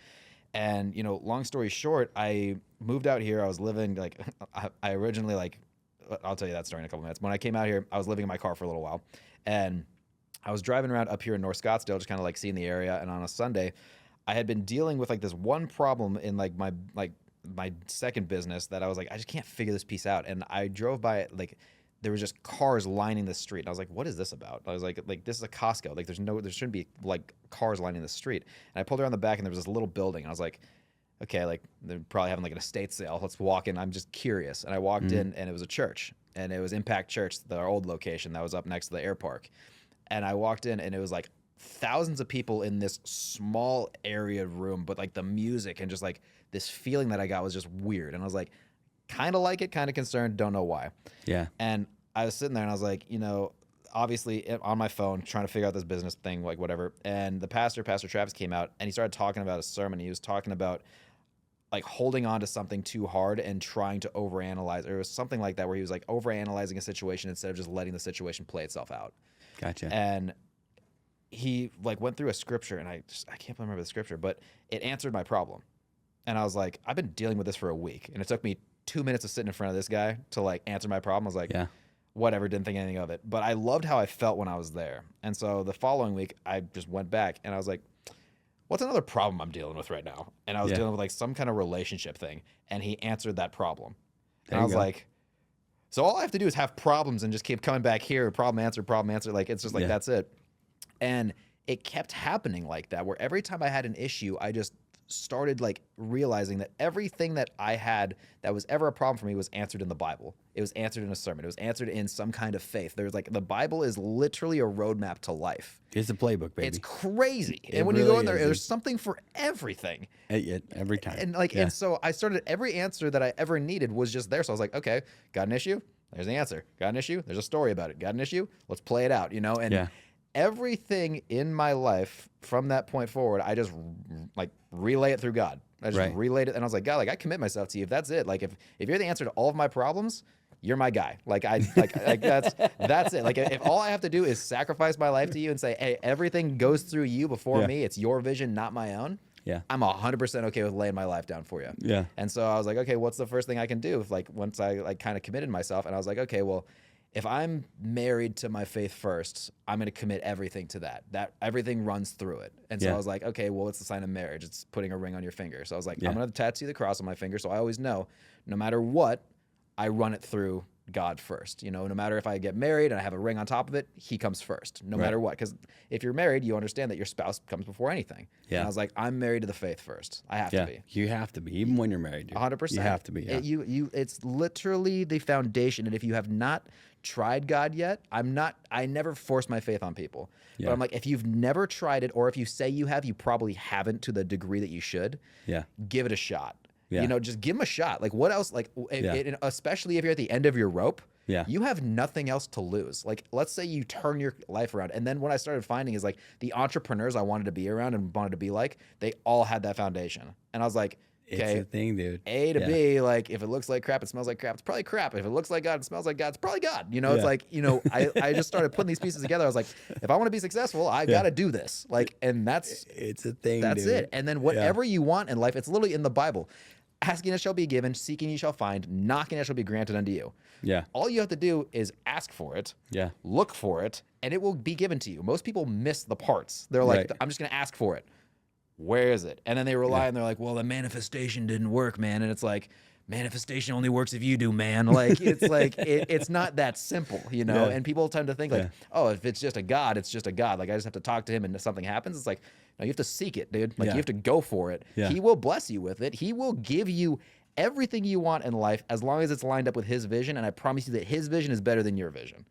And, you know, long story short, I moved out here. I was living like, I originally like, I'll tell you that story in a couple minutes. When I came out here, I was living in my car for a little while, and I was driving around up here in North Scottsdale, just kind of like seeing the area. And on a Sunday, I had been dealing with like this one problem in like my second business that I was like, I just can't figure this piece out. And I drove by it, like there was just cars lining the street. And I was like, what is this about? I was like this is a Costco. Like there shouldn't be like cars lining the street. And I pulled around the back, and there was this little building. And I was like, okay, like they're probably having like an estate sale. Let's walk in. I'm just curious. And I walked in, and it was a church, and it was Impact Church, our old location that was up next to the air park. And I walked in, and it was like thousands of people in this small area room, but like the music and just like this feeling that I got was just weird. And I was like, kind of like it, kind of concerned, don't know why. Yeah. And I was sitting there, and I was like, you know, obviously on my phone trying to figure out this business thing, like whatever. And the Pastor Travis, came out, and he started talking about a sermon. He was talking about like holding on to something too hard and trying to overanalyze, or it was something like that, where he was like overanalyzing a situation instead of just letting the situation play itself out. Gotcha. And he like went through a scripture, and I can't remember the scripture, but it answered my problem. And I was like, I've been dealing with this for a week, and it took me 2 minutes of sitting in front of this guy to like answer my problem. I was like, whatever, didn't think anything of it. But I loved how I felt when I was there. And so the following week, I just went back, and I was like, what's another problem I'm dealing with right now? And I was dealing with like some kind of relationship thing, and he answered that problem. And I was like, so all I have to do is have problems and just keep coming back here, problem answer. Like, it's just like, that's it. And it kept happening like that, where every time I had an issue, I just started like realizing that everything that I had that was ever a problem for me was answered in the Bible. It was answered in a sermon. It was answered in some kind of faith. There's like, the Bible is literally a roadmap to life. It's a playbook, baby. It's crazy. And when you go in there, there's something for everything. Every time. And like, and so I started, every answer that I ever needed was just there. So I was like, okay, got an issue? There's the answer. Got an issue? There's a story about it. Got an issue? Let's play it out, you know? And everything in my life from that point forward, I just like relay it through God. I just relayed it, and I was like, God, like I commit myself to you. If that's it, like if you're the answer to all of my problems, you're my guy. Like that's it. Like if all I have to do is sacrifice my life to you and say, hey, everything goes through you before me. It's your vision, not my own. Yeah, I'm 100% okay with laying my life down for you. Yeah. And so I was like, okay, what's the first thing I can do? Like once I like kind of committed myself, and I was like, okay, well, if I'm married to my faith first, I'm going to commit everything to that. That everything runs through it. And so I was like, okay, well, it's the sign of marriage. It's putting a ring on your finger. So I was like, I'm going to tattoo the cross on my finger. So I always know, no matter what, I run it through God first. You know, no matter if I get married and I have a ring on top of it, he comes first, no matter what. Because if you're married, you understand that your spouse comes before anything. Yeah. And I was like, I'm married to the faith first. I have to be. You have to be, even when you're married. Dude. 100%. You have to be. Yeah. It's literally the foundation. And if you have not tried God yet, I never force my faith on people. Yeah. But I'm like, if you've never tried it, or if you say you have, you probably haven't to the degree that you should. Yeah. Give it a shot. Yeah. You know, just give them a shot. Like, what else? Like, especially if you're at the end of your rope, you have nothing else to lose. Like, let's say you turn your life around. And then what I started finding is, like, the entrepreneurs I wanted to be around and wanted to be like, they all had that foundation. And I was like, okay, it's a thing, dude. A to B, like, if it looks like crap, it smells like crap, it's probably crap. If it looks like God, it smells like God, it's probably God. You know, it's like, you know, I just started putting these pieces together. I was like, if I want to be successful, I got to do this. Like, and it's a thing, that's dude. it. And then whatever you want in life, it's literally in the Bible. Asking it shall be given, seeking you shall find, knocking it shall be granted unto you. Yeah. All you have to do is ask for it, look for it, and it will be given to you. Most people miss the parts. They're like, I'm just going to ask for it. Where is it? And then they rely and they're like, well, the manifestation didn't work, man. And it's like, manifestation only works if you do, man. Like, it's like, it's not that simple, you know? And people tend to think like, oh, if it's just a God, it's just a God. Like, I just have to talk to him and if something happens, it's like, no, you have to seek it, dude. Like, you have to go for it. He will bless you with it. He will give you everything you want in life as long as it's lined up with his vision. And I promise you that his vision is better than your vision.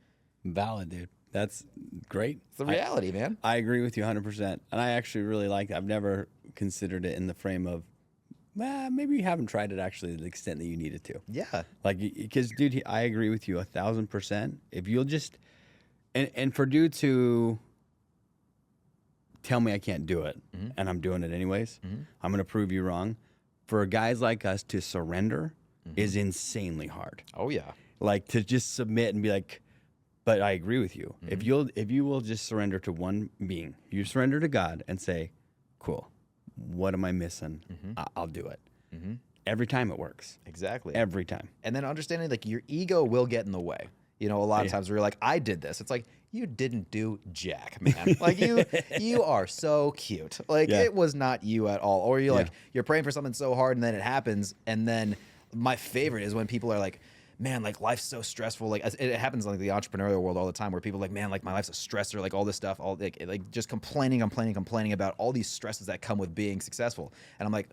Valid, dude. That's great. It's the reality, man. I agree with you 100%. And I actually really like it. I've never considered it in the frame of, maybe you haven't tried it actually to the extent that you needed to. Yeah. Like, because, dude, I agree with you 1,000%. If you'll just, and for dude to tell me I can't do it, and I'm doing it anyways, I'm going to prove you wrong. For guys like us to surrender is insanely hard. Oh, yeah. Like, to just submit and be like, but I agree with you. If you will just surrender to one being, you surrender to God and say, cool, what am I missing? I'll do it. Every time it works. Exactly. Every time. And then understanding, like, your ego will get in the way. You know, a lot of times we're like, I did this. It's like, you didn't do jack, man. Like, you are so cute. Like, it was not you at all. Or you're like, you're praying for something so hard and then it happens. And then my favorite is when people are like, man, like, life's so stressful. Like, it happens in, like, the entrepreneurial world all the time where people are like, man, like, my life's a stressor, like, all this stuff, all like just complaining about all these stresses that come with being successful. And I'm like,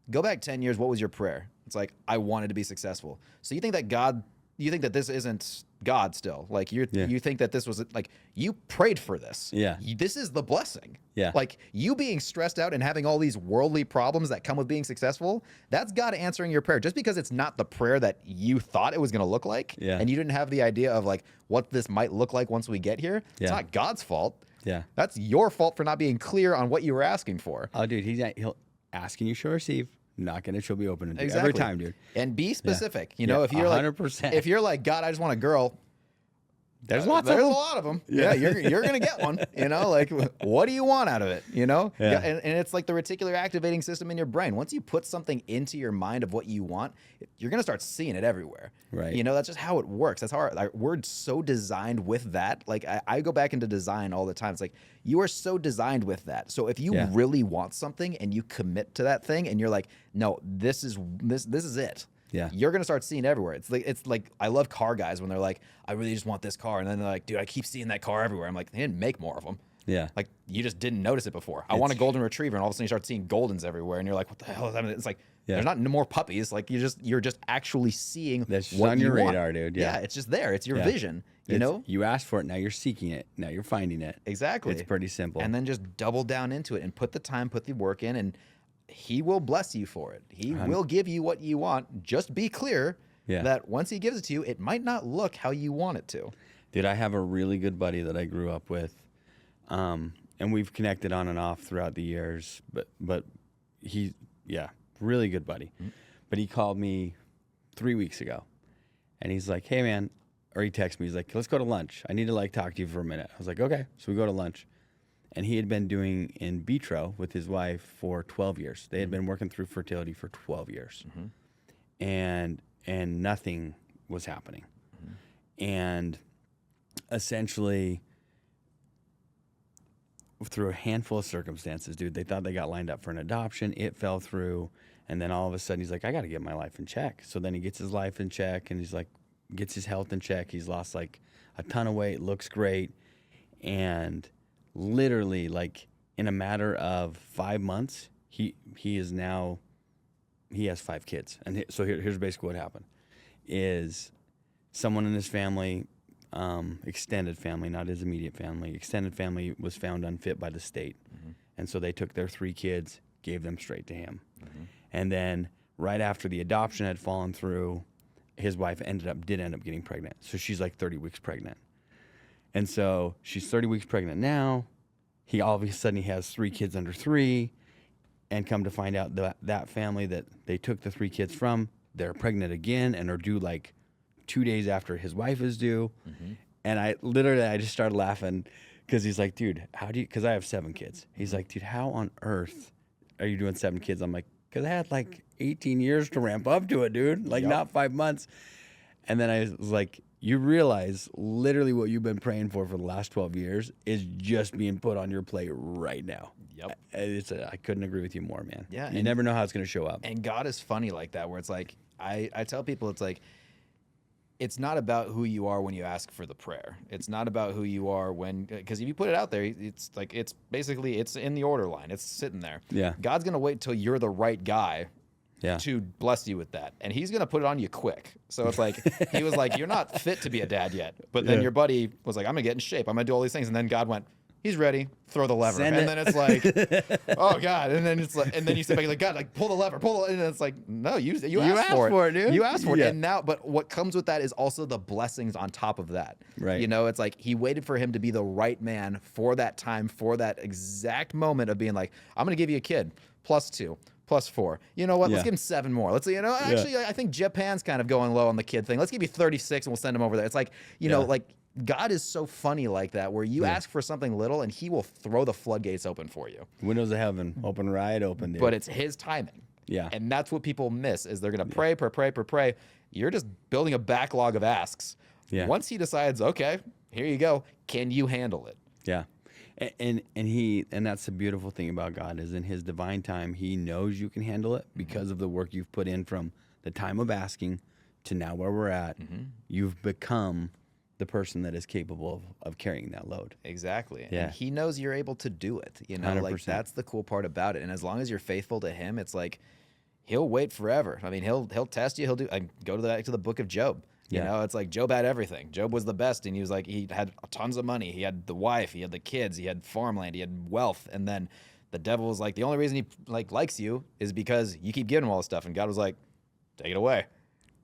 go back 10 years. What was your prayer? It's like, I wanted to be successful. So you think that this isn't God still? Like, you think that this was, like, you prayed for this. Yeah. This is the blessing. Yeah. Like, you being stressed out and having all these worldly problems that come with being successful, that's God answering your prayer. Just because it's not the prayer that you thought it was going to look like, and you didn't have the idea of, like, what this might look like once we get here, it's not God's fault. Yeah. That's your fault for not being clear on what you were asking for. Oh, dude, he'll ask and you shall receive. Knocking it, she'll be open to every time, dude. And be specific. You know, if you're 100%. Like, if you're like, God, I just want a girl. There's a lot of them. Yeah, you're gonna get one. You know, like, what do you want out of it? You know, and it's like the reticular activating system in your brain. Once you put something into your mind of what you want, you're gonna start seeing it everywhere. Right. You know, that's just how it works. That's how we're so designed with that. Like, I go back into design all the time. It's like, you are so designed with that. So if you really want something and you commit to that thing, and you're like, no, this is it. Yeah, you're gonna start seeing everywhere. It's like I love car guys when they're like, I really just want this car, and then they're like, dude, I keep seeing that car everywhere. I'm like, they didn't make more of them. Yeah, like, you just didn't notice it before. I want a golden retriever, and all of a sudden you start seeing Goldens everywhere, and you're like, what the hell is that? It's like, there's not no more puppies. Like, you're just actually seeing that's what on your you radar, want. Dude. Yeah, it's just there. It's your vision. You know, you asked for it. Now you're seeking it. Now you're finding it. Exactly. It's pretty simple. And then just double down into it and put the time, put the work in, and he will bless you for it. He will give you what you want. Just be clear that once he gives it to you, it might not look how you want it to. Dude, I have a really good buddy that I grew up with, and we've connected on and off throughout the years. But he, really good buddy. Mm-hmm. But he called me 3 weeks ago, and he's like, "Hey, man," or he texted me. He's like, "Let's go to lunch. I need to, like, talk to you for a minute." I was like, "Okay." So we go to lunch. And he had been doing in vitro with his wife for 12 years. They had been working through fertility for 12 years. And nothing was happening. And essentially, through a handful of circumstances, dude, they thought they got lined up for an adoption. It fell through. And then all of a sudden he's like, I got to get my life in check. So then he gets his life in check, and he's like, gets his health in check. He's lost like a ton of weight, looks great. And literally, like, in a matter of 5 months, he has 5 kids. And so here's basically what happened is someone in his family, extended family, not his immediate family, extended family was found unfit by the state. Mm-hmm. And so they took their 3 kids, gave them straight to him. Mm-hmm. And then right after the adoption had fallen through, his wife did end up getting pregnant. So she's like 30 weeks pregnant. And so she's 30 weeks pregnant now. He all of a sudden he has 3 kids under 3, and come to find out that family that they took the 3 kids from, they're pregnant again and are due like 2 days after his wife is due. Mm-hmm. And I just started laughing because he's like, dude, because I have 7 kids. He's like, dude, how on earth are you doing 7 kids? I'm like, because I had like 18 years to ramp up to it, dude. Like, not 5 months. And then I was like, you realize literally what you've been praying for the last 12 years is just being put on your plate right now. Yep. I couldn't agree with you more, man. Yeah. You never know how it's going to show up. And God is funny like that, where it's like, I tell people, it's like, it's not about who you are when you ask for the prayer. It's not about who you are because if you put it out there, it's like, it's basically, it's in the order line. It's sitting there. Yeah. God's going to wait till you're the right guy to bless you with that. And he's going to put it on you quick. So it's like, he was like, you're not fit to be a dad yet. But then your buddy was like, I'm going to get in shape. I'm going to do all these things. And then God went, he's ready. Throw the lever. Then it's like, oh God. And then it's like, and then you sit back, like, God, like, pull the lever, and it's like, no, you asked for it, dude. You asked for it. And now, but what comes with that is also the blessings on top of that. Right. You know, it's like he waited for him to be the right man for that time, for that exact moment of being like, I'm going to give you a kid, +2, +4. You know what? Let's give him 7 more. Actually, I think Japan's kind of going low on the kid thing. Let's give you 36 and we'll send him over there. It's like, you know, like, God is so funny like that, where you ask for something little and he will throw the floodgates open for you. Windows of heaven, open right open, dude. But it's his timing. Yeah. And that's what people miss, is they're going to pray. You're just building a backlog of asks. Yeah. Once he decides, okay, here you go, can you handle it? Yeah. And that's the beautiful thing about God, is in his divine time, he knows you can handle it because of the work you've put in from the time of asking to now where we're at. Mm-hmm. You've become the person that is capable of carrying that load. Exactly. Yeah. And he knows you're able to do it. You know, 100%. like, that's the cool part about it. And as long as you're faithful to him, it's like, he'll wait forever. I mean, he'll test you. Go to the book of Job. You know, it's like Job had everything. Job was the best. And he was like, he had tons of money. He had the wife, he had the kids, he had farmland, he had wealth. And then the devil was like, the only reason he likes you is because you keep giving him all this stuff. And God was like, take it away.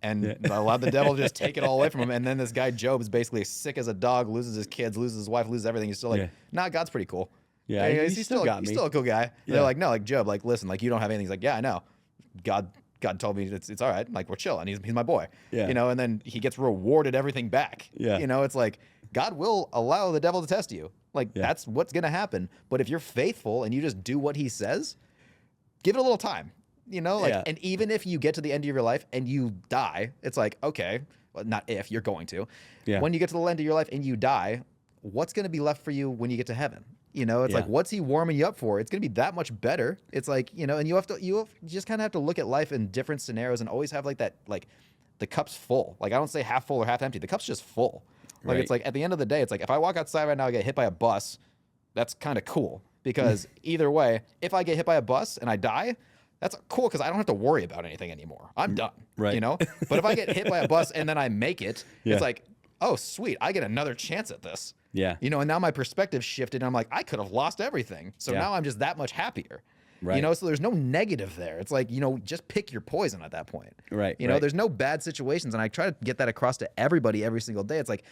And allowed the devil to just take it all away from him. And then this guy Job is basically sick as a dog, loses his kids, loses his wife, loses everything. He's still like, nah, God's pretty cool. Yeah, he's still a cool guy. They're like, no, like, Job, like, listen, like, you don't have anything. He's like, yeah, I know. God told me it's all right. Like, we're chilling. He's my boy. Yeah. You know, and then he gets rewarded everything back. Yeah. You know, it's like, God will allow the devil to test you. Like, that's what's going to happen. But if you're faithful and you just do what he says, give it a little time. You know, like, and even if you get to the end of your life and you die, it's like, okay, well, not if, you're going to. Yeah. When you get to the end of your life and you die, what's going to be left for you when you get to heaven? You know, it's like, what's he warming you up for? It's going to be that much better. It's like, you know, and you just kind of have to look at life in different scenarios and always have like that, like, the cup's full. Like, I don't say half full or half empty. The cup's just full. Like, it's like, at the end of the day, it's like, if I walk outside right now, I get hit by a bus, that's kind of cool, because either way, if I get hit by a bus and I die, that's cool, because I don't have to worry about anything anymore. I'm done. Right. You know? But if I get hit by a bus and then I make it, it's like, oh, sweet, I get another chance at this. Yeah. You know, and now my perspective shifted, and I'm like, I could have lost everything. So now I'm just that much happier. Right. You know, so there's no negative there. It's like, you know, just pick your poison at that point. Right. You know, there's no bad situations. And I try to get that across to everybody every single day. It's like,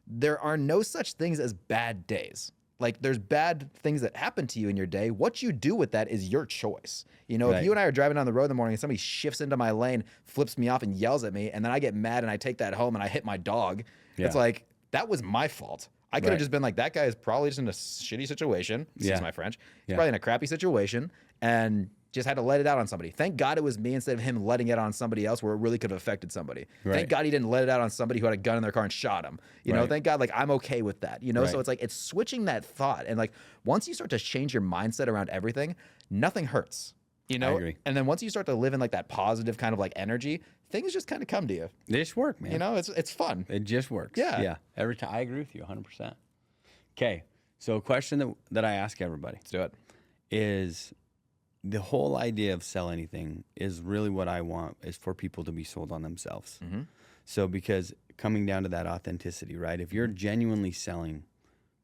there are no such things as bad days. Like, there's bad things that happen to you in your day. What you do with that is your choice. You know, if you and I are driving down the road in the morning and somebody shifts into my lane, flips me off and yells at me, and then I get mad and I take that home and I hit my dog, it's like, that was my fault. I could have just been like, that guy is probably just in a shitty situation. Excuse my French. He's probably in a crappy situation. And just had to let it out on somebody. Thank God it was me instead of him letting it on somebody else where it really could have affected somebody. Right. Thank God he didn't let it out on somebody who had a gun in their car and shot him. You know, Right. thank God, like, I'm okay with that. You know, Right. so it's like, it's switching that thought. And like, once you start to change your mindset around everything, nothing hurts. You know, agree. and then once you start to live in like that positive kind of like energy, things just kind of come to you. They just work, man. You know, it's fun. It just works. Yeah. Yeah. Every time. I agree with you 100%. Okay. So a question that I ask everybody Let's do it. is the whole idea of sell anything is really what I want is for people to be sold on themselves. Mm-hmm. So because coming down to that authenticity, right? If you're genuinely selling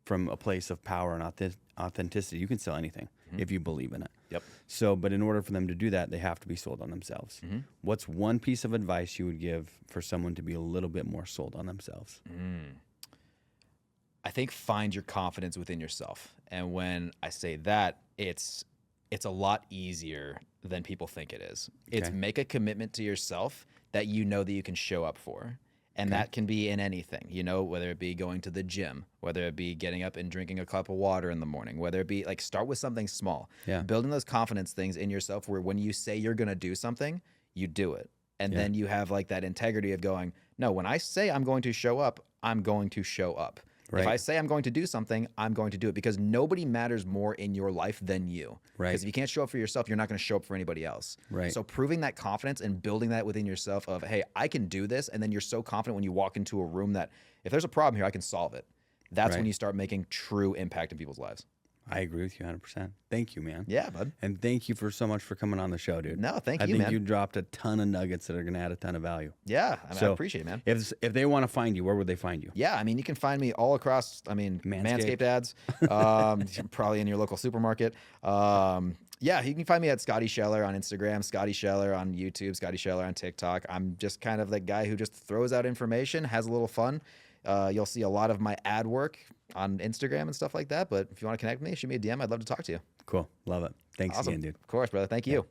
from a place of power and authenticity, you can sell anything if you believe in it. Yep. So, but in order for them to do that, they have to be sold on themselves. What's one piece of advice you would give for someone to be a little bit more sold on themselves? I think find your confidence within yourself. And when I say that, it's a lot easier than people think it is. It's Okay. make a commitment to yourself that you know that you can show up for. And that can be in anything, you know, whether it be going to the gym, whether it be getting up and drinking a cup of water in the morning, whether it be like start with something small. Yeah. Building those confidence things in yourself where when you say you're going to do something, you do it. And then you have like that integrity of going, no, when I say I'm going to show up, I'm going to show up. Right. If I say I'm going to do something, I'm going to do it because nobody matters more in your life than you. Right. Because if you can't show up for yourself, you're not going to show up for anybody else. Right. So proving that confidence and building that within yourself of, hey, I can do this. And then you're so confident when you walk into a room that if there's a problem here, I can solve it. That's Right. when you start making true impact in people's lives. I agree with you 100%. Thank you, man. Yeah, bud. And thank you for so much for coming on the show, dude. No, thank I you, think man. you dropped a ton of nuggets that are going to add a ton of value. Yeah, I So, appreciate it, man. If they want to find you, where would they find you? Yeah, I mean, you can find me all across, Manscaped. Manscaped ads, probably in your local supermarket. Yeah, you can find me at Scotty Scheller on Instagram, Scotty Scheller on YouTube, Scotty Scheller on TikTok. I'm just kind of the guy who just throws out information, has a little fun. You'll see a lot of my ad work on Instagram and stuff like that. But if you want to connect with me, shoot me a DM. I'd love to talk to you. Cool. Love it. Thanks Awesome. again, dude. Of course, brother. Thank you.